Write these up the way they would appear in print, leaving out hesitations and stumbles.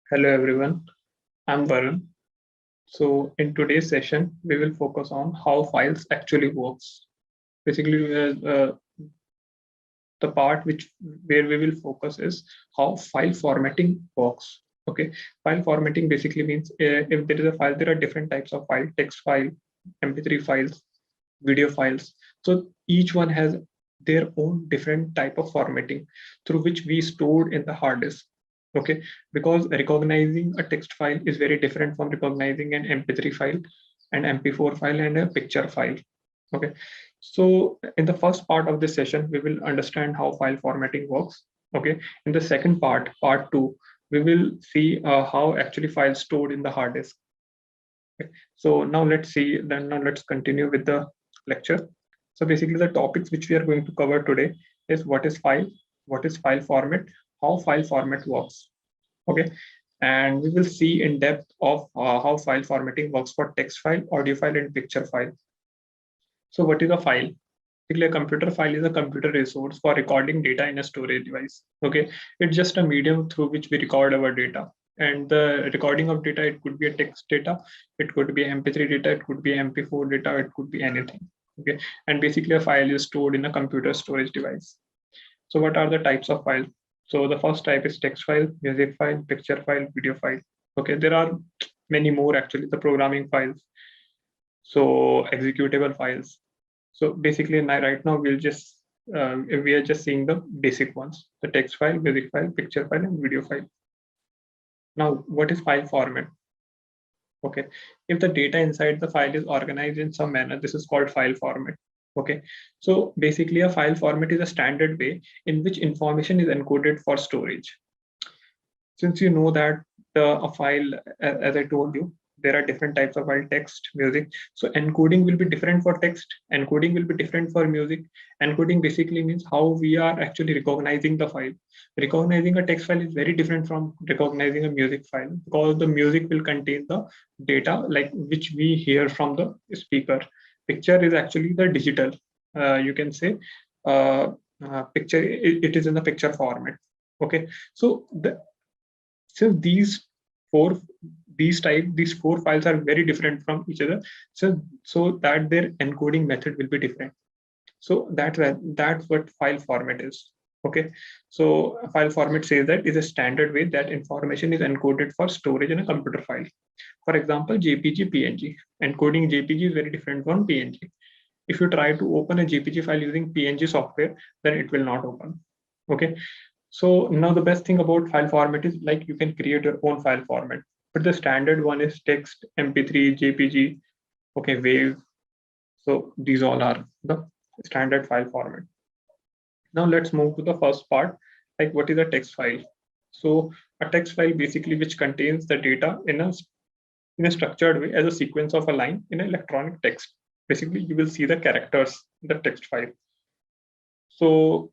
Hello everyone, I'm Varun. So in today's session, we will focus on how files actually works. Basically, the part which where we will focus is how file formatting works. Okay, file formatting basically means if there is a file, there are different types of file: text file, MP3 files, video files. So each one has their own different type of formatting through which we stored in the hard disk. Okay, because recognizing a text file is very different from recognizing an MP3 file, an MP4 file, and a picture file. Okay, so in the first part of this session, we will understand how file formatting works. Okay, in the second part, part two, we will see how actually files stored in the hard disk. Okay. So now let's see, then now let's continue with the lecture. So basically the topics which we are going to cover today is what is file format, how file format works. Okay. And we will see in depth of how file formatting works for text file, audio file, and picture file. So what is a file? Basically, a computer file is a computer resource for recording data in a storage device. Okay, it's just a medium through which we record our data. And the recording of data, it could be a text data, it could be MP3 data, it could be MP4 data, it could be anything. Okay, and basically a file is stored in a computer storage device. So what are the types of files? So the first type is text file, music file, picture file, video file. Okay, there are many more actually, the programming files. So executable files. So basically right now we are just seeing the basic ones, the text file, music file, picture file, and video file. Now, what is file format? Okay, if the data inside the file is organized in some manner, this is called file format. Okay, so basically a file format is a standard way in which information is encoded for storage. Since you know that a file, as I told you, there are different types of file: text, music. So encoding will be different for text, encoding will be different for music. Encoding basically means how we are actually recognizing the file. Recognizing a text file is very different from recognizing a music file, because the music will contain the data like which we hear from the speaker. Picture is actually the digital, you can say, uh, picture, it is in the picture format. Okay, so since these four files are very different from each other, so that their encoding method will be different. So that's what file format is. Okay, so a file format says that is a standard way that information is encoded for storage in a computer file. For example, JPG, PNG. Encoding JPG is very different from PNG. If you try to open a JPG file using PNG software, then it will not open. Okay, so now the best thing about file format is like you can create your own file format, but the standard one is text, MP3, JPG, okay, WAV. So these all are the standard file format. Now let's move to the first part, like what is a text file? So a text file basically which contains the data in a structured way as a sequence of a line in electronic text. Basically, you will see the characters in the text file. So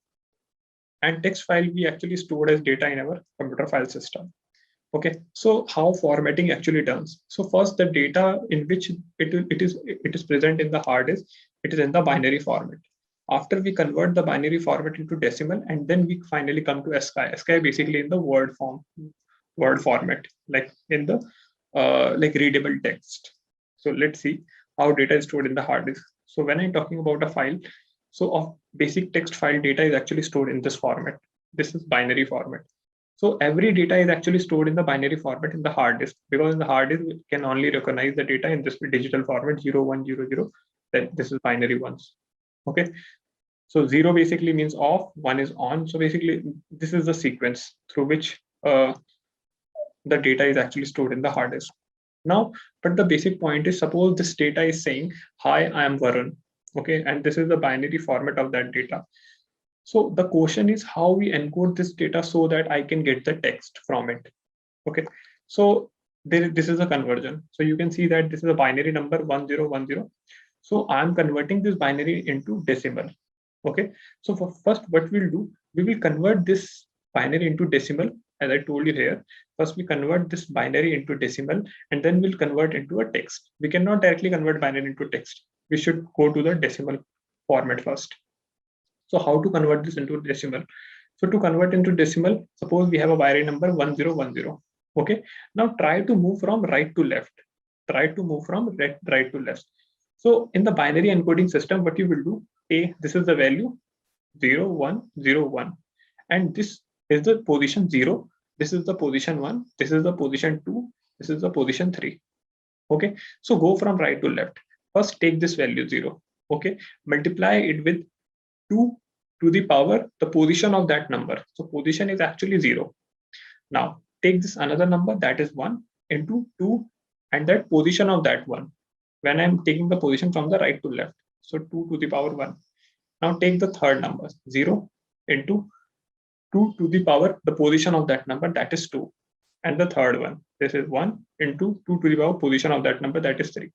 and text file we actually stored as data in our computer file system. Okay, so how formatting actually done? So first, the data in which it is present in the hard disk, it is in the binary format. After we convert the binary format into decimal, and then we finally come to ASCII. ASCII basically in the word format, like in the like readable text. So let's see how data is stored in the hard disk. So when I'm talking about a file, so of basic text file, data is actually stored in this format. This is binary format. So every data is actually stored in the binary format in the hard disk, because in the hard disk we can only recognize the data in this digital format 0100. That this is binary ones. Okay, so 0 basically means off, 1 is on. So basically this is the sequence through which the data is actually stored in the hard disk. Now, but the basic point is, suppose this data is saying, hi, I am Varun. Okay, and this is the binary format of that data. So the question is how we encode this data so that I can get the text from it. Okay, so this is a conversion. So you can see that this is a binary number 1010. So I'm converting this binary into decimal. Okay, so for first, what we'll do, we will convert this binary into decimal. As I told you here, first we convert this binary into decimal, and then we'll convert into a text. We cannot directly convert binary into text. We should go to the decimal format first. So how to convert this into decimal? So to convert into decimal, suppose we have a binary number 1010. Okay, now try to move from right to left. Try to move from right to left. So in the binary encoding system, what you will do, this is the value 0, 1, 0, 1. And this is the position 0. This is the position 1. This is the position 2. This is the position 3. Okay, so go from right to left. First, take this value 0. Okay, multiply it with 2 to the power the position of that number. So position is actually 0. Now take this another number, that is 1, into 2 and that position of that 1 when I'm taking the position from the right to left. So 2 to the power 1. Now take the third number, 0 into 2 to the power the position of that number, that is 2. And the third one, this is 1 into 2 to the power position of that number, that is 3.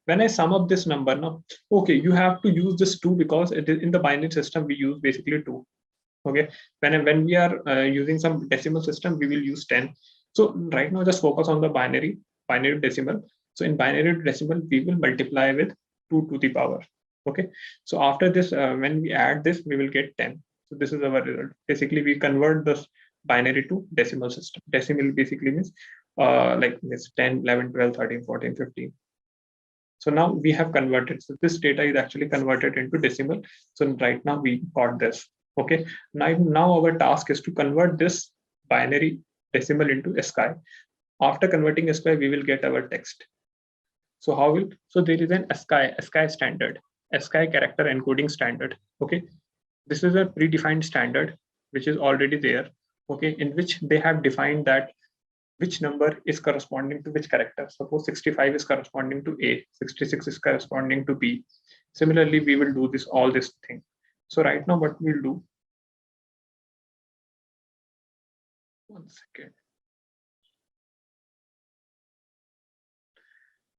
When I sum up this number now, okay, you have to use this 2 because it is in the binary system we use basically 2. Okay, when we are using some decimal system, we will use 10. So right now just focus on the binary decimal. So in binary decimal we will multiply with 2 to the power. Okay, so after this when we add this we will get 10. So this is our result. Basically we convert this binary to decimal system. Decimal basically means like this 10, 11, 12, 13, 14, 15. So now we have converted. So this data is actually converted into decimal. So right now we got this. Okay. Now our task is to convert this binary decimal into ASCII. After converting ASCII, we will get our text. So how will, so there is an ASCII standard, ASCII character encoding standard. Okay. This is a predefined standard, which is already there. Okay. In which they have defined that which number is corresponding to which character. Suppose 65 is corresponding to A, 66 is corresponding to B. Similarly, we will do all this thing. So right now what we'll do, one second.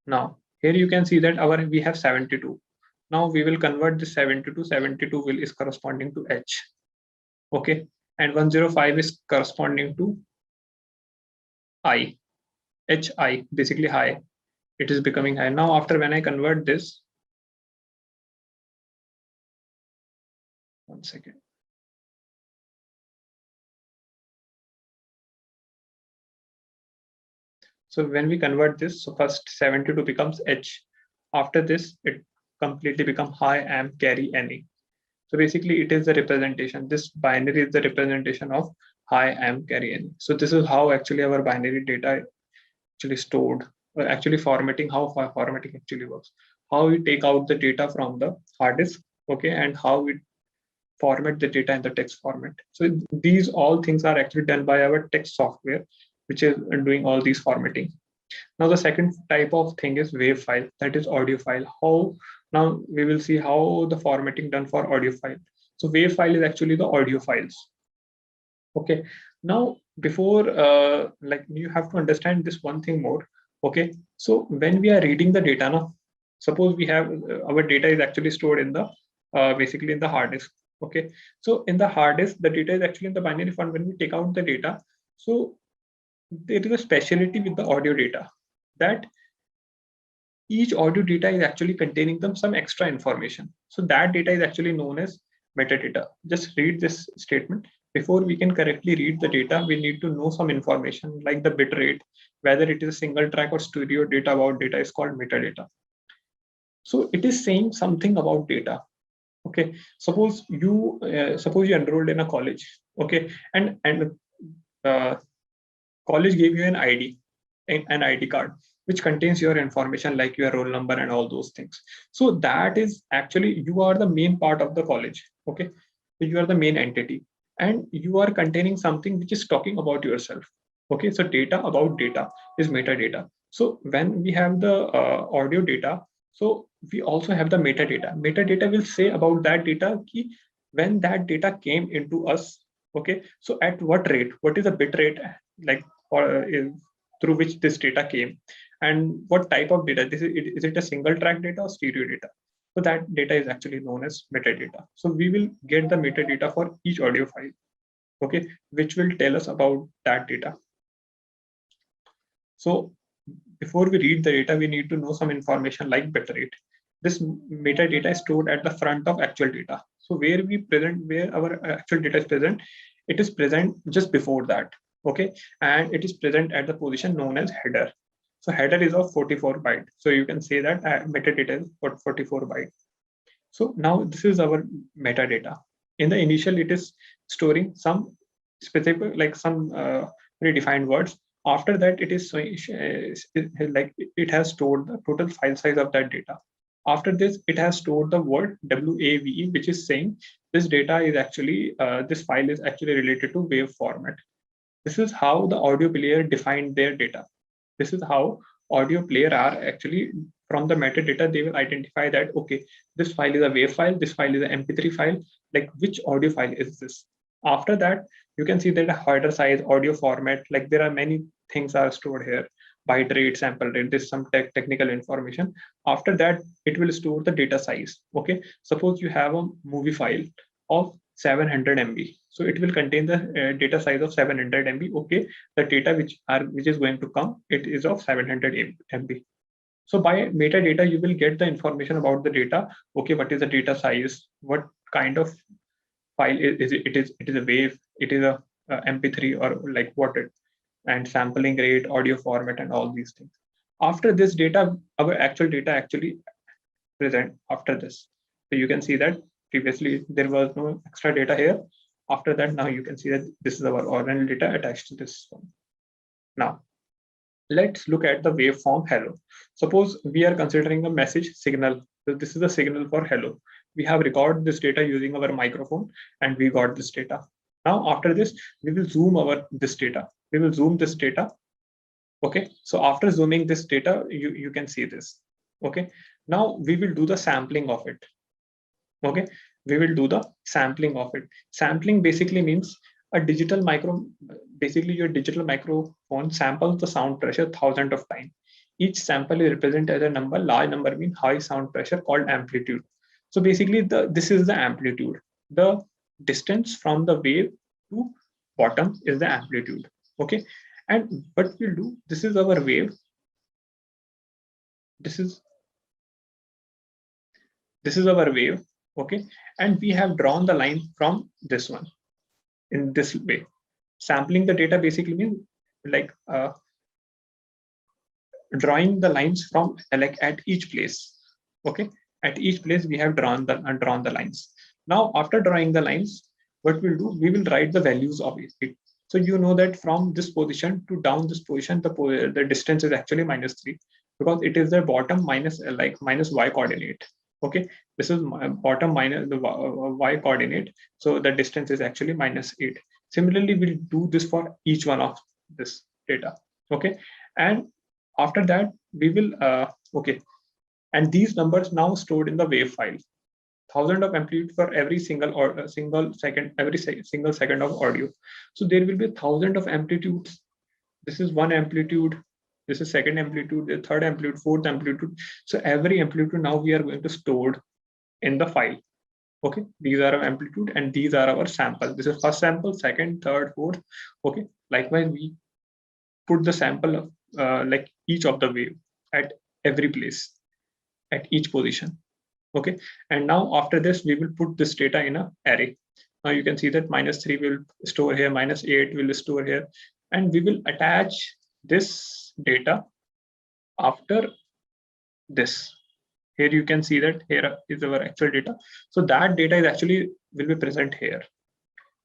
Now here you can see that we have 72. Now we will convert this 72. 72 is corresponding to H. Okay, and 105 is corresponding to I. HI, basically high. It is becoming high. Now after when I convert this, one second. So when we convert this, so first 72 becomes H. After this, it completely becomes high am carry any. So basically it is the representation. This binary is the representation of high am carry any. So this is how actually our binary data actually stored, or actually formatting, how formatting actually works. How we take out the data from the hard disk, okay, and how we format the data in the text format. So these all things are actually done by our text software, which is doing all these formatting. Now the second type of thing is wave file, that is audio file. How now we will see how the formatting done for audio file. So wave file is actually the audio files. Okay. Now before like you have to understand this one thing more. Okay. So when we are reading the data now, suppose we have our data is actually stored in the basically in the hard disk. Okay. So in the hard disk, the data is actually in the binary form. When we take out the data, so there is a specialty with the audio data that each audio data is actually containing some extra information. So that data is actually known as metadata. Just read this statement. Before we can correctly read the data, we need to know some information like the bit rate, whether it is a single track or stereo data. About data is called metadata. So it is saying something about data. Okay, suppose you enrolled in a college. Okay, and uh, college gave you an ID card, which contains your information like your roll number and all those things. So that is actually, you are the main part of the college. Okay, so you are the main entity and you are containing something which is talking about yourself. Okay, so data about data is metadata. So when we have the audio data, so we also have the metadata. Metadata will say about that data ki when that data came into us. Okay, so at what rate, what is the bit rate, like or through which this data came, and what type of data. Is it a single track data or stereo data? So that data is actually known as metadata. So we will get the metadata for each audio file, okay, which will tell us about that data. So before we read the data, we need to know some information like bit rate. This metadata is stored at the front of actual data. So where our actual data is present, it is present just before that. Okay, and it is present at the position known as header. So header is of 44 byte. So you can say that metadata is 44 byte. So now this is our metadata. In the initial, it is storing some specific, like some predefined words. After that, it is like it has stored the total file size of that data. After this, it has stored the word WAVE, which is saying this data is actually this file is actually related to wave format. This is how the audio player defined their data. This is how audio player are actually, from the metadata, they will identify that, okay, this file is a WAV file, this file is an MP3 file, like which audio file is this? After that, you can see that a header size, audio format, like there are many things are stored here, byte rate, sample rate, this some technical information. After that, it will store the data size. Okay, suppose you have a movie file of 700 MB. So it will contain the data size of 700 MB. Okay, the data which is going to come, it is of 700 MB. So by metadata, you will get the information about the data. Okay, what is the data size? What kind of file is it? It is a wave. It is a MP3 or like what it, and sampling rate, audio format, and all these things. After this data, our actual data actually present after this. So you can see that previously there was no extra data here. After that, now you can see that this is our original data attached to this one. Now, let's look at the waveform hello. Suppose we are considering a message signal. So this is the signal for hello. We have recorded this data using our microphone and we got this data. Now, after this, we will zoom this data. We will zoom this data. Okay, so after zooming this data, you can see this. Okay, now we will do the sampling of it. Okay, we will do the sampling of it. Sampling basically means a digital micro, basically your digital microphone samples the sound pressure thousands of times. Each sample is represented as a number. Large number means high sound pressure called amplitude. So basically this is the amplitude. The distance from the wave to bottom is the amplitude. Okay, and what we'll do, this is our wave. This is our wave. Okay, and we have drawn the line from this one in this way. Sampling the data basically means like drawing the lines from like at each place. Okay, at each place we have drawn the lines. Now after drawing the lines, what we'll do, we will write the values of it. So you know that from this position to down this position, the distance is actually -3, because it is the bottom minus minus y coordinate. Okay, this is bottom minus the y coordinate, so the distance is actually -8. Similarly, we'll do this for each one of this data. Okay, and after that we will okay, and these numbers now stored in the wave file. Thousand of amplitude for every single second, single second of audio. So there will be 1,000 of amplitudes. This is one amplitude, this is second amplitude, the third amplitude, fourth amplitude. So every amplitude now we are going to store in the file. Okay, these are our amplitude and these are our sample. This is first sample, second, third, fourth. Okay, likewise we put the sample of like each of the wave at every place, at each position. Okay, and now after this we will put this data in a array. Now you can see that -3 will store here, -8 will store here, and we will attach this data after this. Here you can see that here is our actual data. So that data is actually will be present here.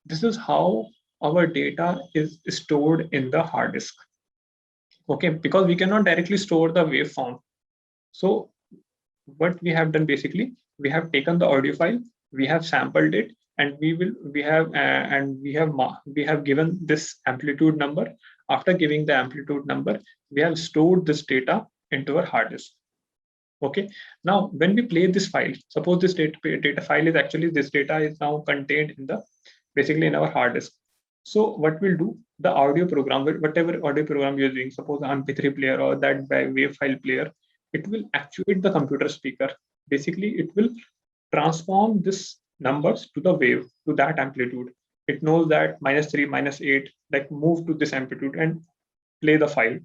This is how our data is stored in the hard disk. Okay, because we cannot directly store the waveform. So what we have done, basically we have taken the audio file, we have sampled it, and we have given this amplitude number. After giving the amplitude number, we have stored this data into our hard disk. Okay, now when we play this file, suppose this data file is actually, this data is now contained in the basically in our hard disk. So what we'll do, the audio program, whatever audio program you're using, suppose MP3 player or that wave file player, it will actuate the computer speaker. Basically, it will transform this numbers to the wave, to that amplitude. It knows that -3, -8, like move to this amplitude and play the file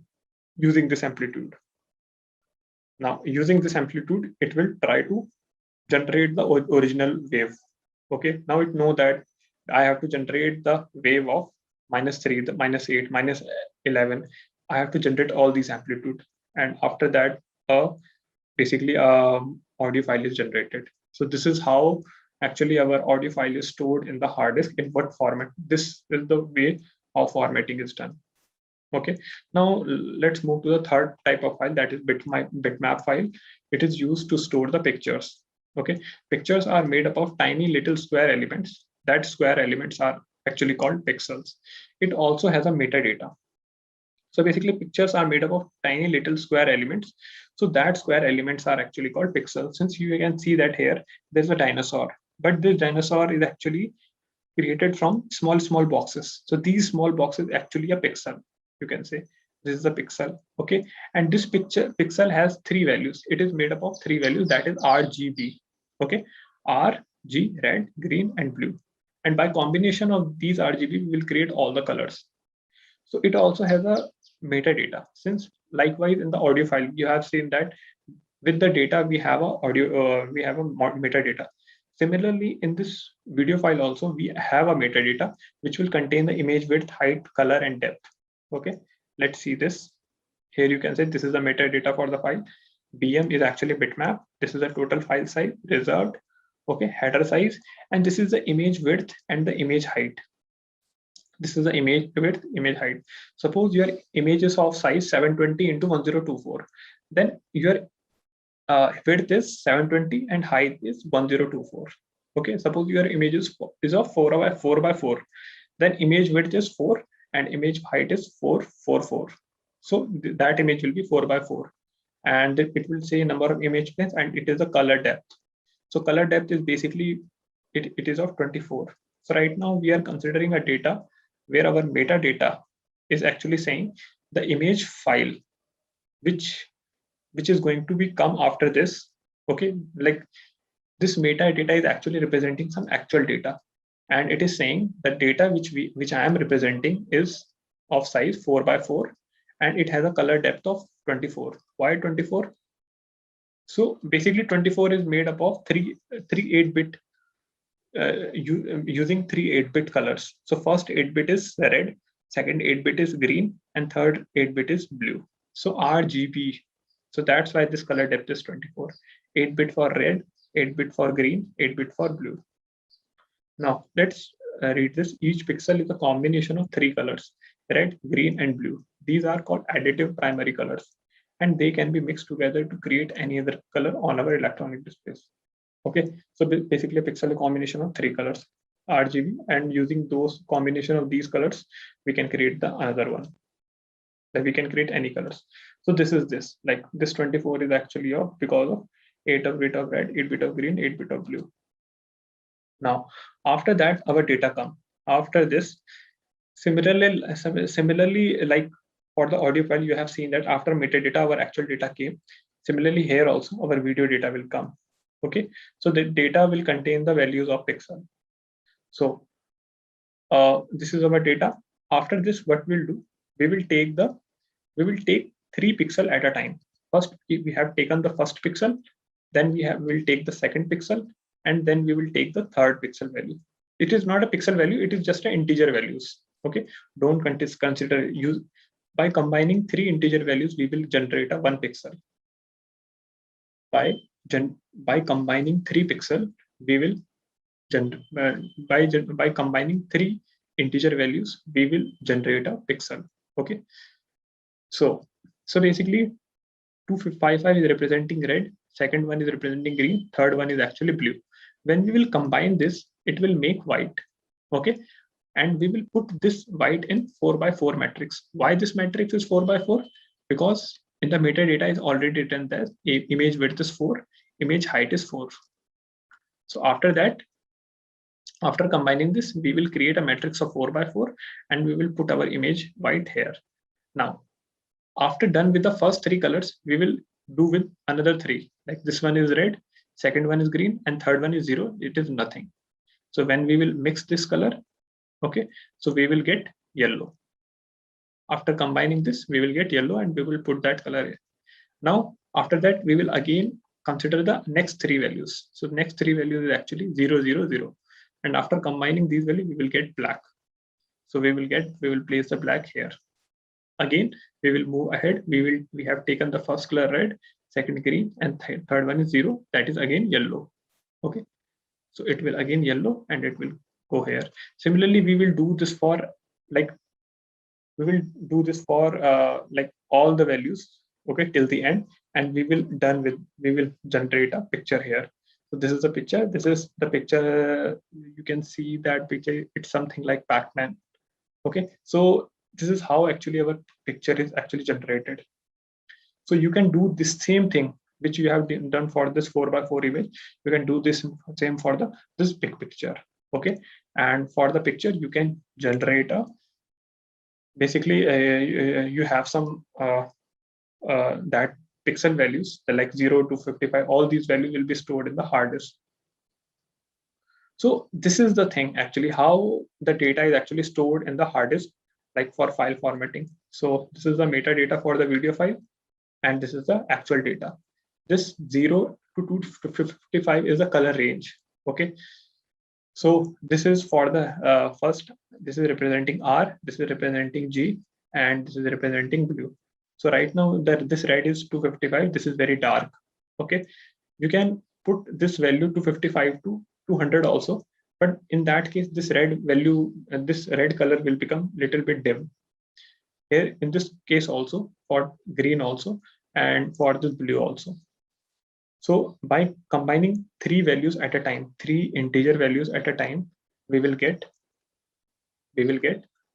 using this amplitude. Now, using this amplitude, it will try to generate the original wave. Okay, now it know that I have to generate the wave of -3, the -8, -11. I have to generate all these amplitude, and after that, basically audio file is generated. So this is how actually our audio file is stored in the hard disk, in what format. This is the way how formatting is done. Okay, now let's move to the third type of file, that is bitmap file. It is used to store the pictures. Okay, pictures are made up of tiny little square elements. That square elements are actually called pixels. It also has a metadata. So basically pictures are made up of tiny little square elements. So that square elements are actually called pixels. Since you can see that here, there's a dinosaur, but this dinosaur is actually created from small boxes. So these small boxes actually a pixel. You can say this is a pixel. Okay, and this pixel has three values. It is made up of three values, that is RGB. Okay, R, G, red, green, and blue. And by combination of these RGB, we will create all the colors. So it also has a metadata. Since likewise in the audio file, you have seen that with the data we have a metadata. Similarly, in this video file also we have a metadata which will contain the image width, height, color, and depth. Okay, let's see this. Here you can say this is the metadata for the file. BM is actually bitmap. This is the total file size, reserved. Okay, header size, and this is the image width and the image height. This is the image width, image height. Suppose your image is of size 720 into 1024. Then your width is 720 and height is 1024. Okay, suppose your image is of 4 by 4. Then image width is 4 and image height is 444. So that image will be 4 by 4. And it will say number of image planes, and it is a color depth. So color depth is basically, it is of 24. So right now we are considering a data where our metadata is actually saying the image file, which is going to be come after this. Okay, like this metadata is actually representing some actual data, and it is saying the data which I am representing is of size 4 by 4, and it has a color depth of 24. Why 24? So basically 24 is made up of three 8-bit using three 8-bit colors. So first 8-bit is red, second 8-bit is green, and third 8-bit is blue. So RGB. So that's why this color depth is 24. 8-bit for red, 8-bit for green, 8-bit for blue. Now let's read this. Each pixel is a combination of three colors, red, green, and blue. These are called additive primary colors, and they can be mixed together to create any other color on our electronic displays. Okay, so basically a pixel is a combination of three colors, RGB, and using those combination of these colors, we can create the another one. That we can create any colors. So this is this, like this 24 is actually of because of 8-bit of red, 8-bit of green, 8-bit of blue. Now, after that, our data come. After this, similarly, like for the audio file, you have seen that after metadata, our actual data came. Similarly, here also our video data will come. Okay, so the data will contain the values of pixel. So this is our data. After this, what we'll do, we will take 3 pixel at a time. First, we have taken the first pixel, then we'll take the second pixel, and then we will take the third pixel value. It is not a pixel value, it is just an integer values. Okay, don't consider use. By combining 3 integer values, we will generate a 1 pixel. By combining 3 pixel, we will by combining 3 integer values, we will generate a pixel. Okay, so basically 255 is representing red, second one is representing green, third one is actually blue. When we will combine this, it will make white. Okay, and we will put this white in 4 by 4 matrix. Why this matrix is 4 by 4? Because in the metadata is already written that image width is 4, image height is 4. So after that, after combining this, we will create a matrix of 4 by 4, and we will put our image white here. Now, after done with the first 3 colors, we will do with another 3. Like this one is red, second one is green, and third one is 0. It is nothing. So when we will mix this color, okay, so we will get yellow. After combining this, we will get yellow, and we will put that color here. Now, after that, we will again consider the next 3 values. So next 3 values is actually 0, 0, 0. And after combining these values, we will get black. So we will place the black here. Again, we will move ahead. We have taken the first color red, second green, and third one is 0. That is again yellow. Okay. So it will again yellow and it will go here. Similarly, we will do this for like all the values, okay, till the end, and we will generate a picture here. So this is the picture. This is the picture. You can see that picture. It's something like Pac-Man. Okay, so this is how actually our picture is actually generated. So you can do this same thing which you have done for this 4x4 image. You can do this same for this big picture. Okay, and for the picture you can generate a basically you have some that pixel values, like 0 to 55. All these values will be stored in the hard disk. So this is the thing actually, how the data is actually stored in the hard disk, like for file formatting. So this is the metadata for the video file, and this is the actual data. This 0 to 255 is the color range. Okay, so this is for the first, this is representing R, this is representing G, and this is representing blue. So right now that this red is 255, this is very dark. Okay, you can put this value 255 to 200 also, but in that case this red value and this red color will become little bit dim. Here in this case also, for green also, and for this blue also. So by combining three values at a time, three integer values at a time, we will get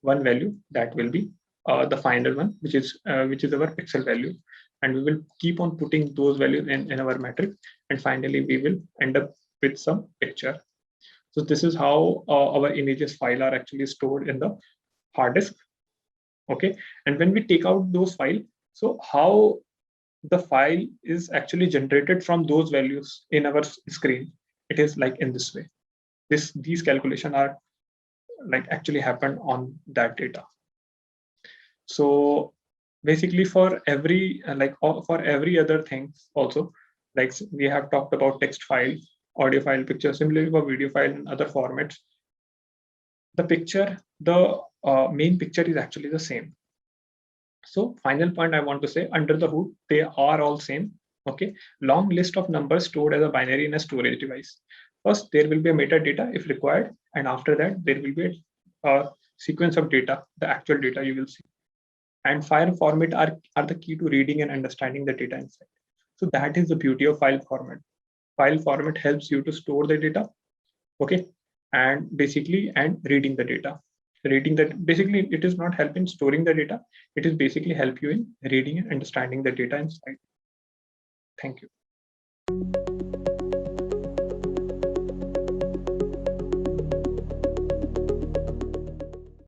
one value that will be the final one, which is our pixel value, and we will keep on putting those values in our matrix, and finally we will end up with some picture. So this is how our images file are actually stored in the hard disk. Okay, and when we take out those files, so how the file is actually generated from those values in our screen, it is like in this way. These calculations are like actually happen on that data. So basically for every for every other thing also, like we have talked about text file, audio file, picture. Similarly for video file and other formats, the picture, the main picture is actually the same. So final point I want to say, under the hood, they are all same. Okay, long list of numbers stored as a binary in a storage device. First, there will be a metadata if required, and after that, there will be a sequence of data, the actual data you will see. And file format are the key to reading and understanding the data inside. So that is the beauty of file format. File format helps you to store the data, okay, and basically reading the data. Reading that, basically it is not help in storing the data, it is basically help you in reading and understanding the data inside. Thank you.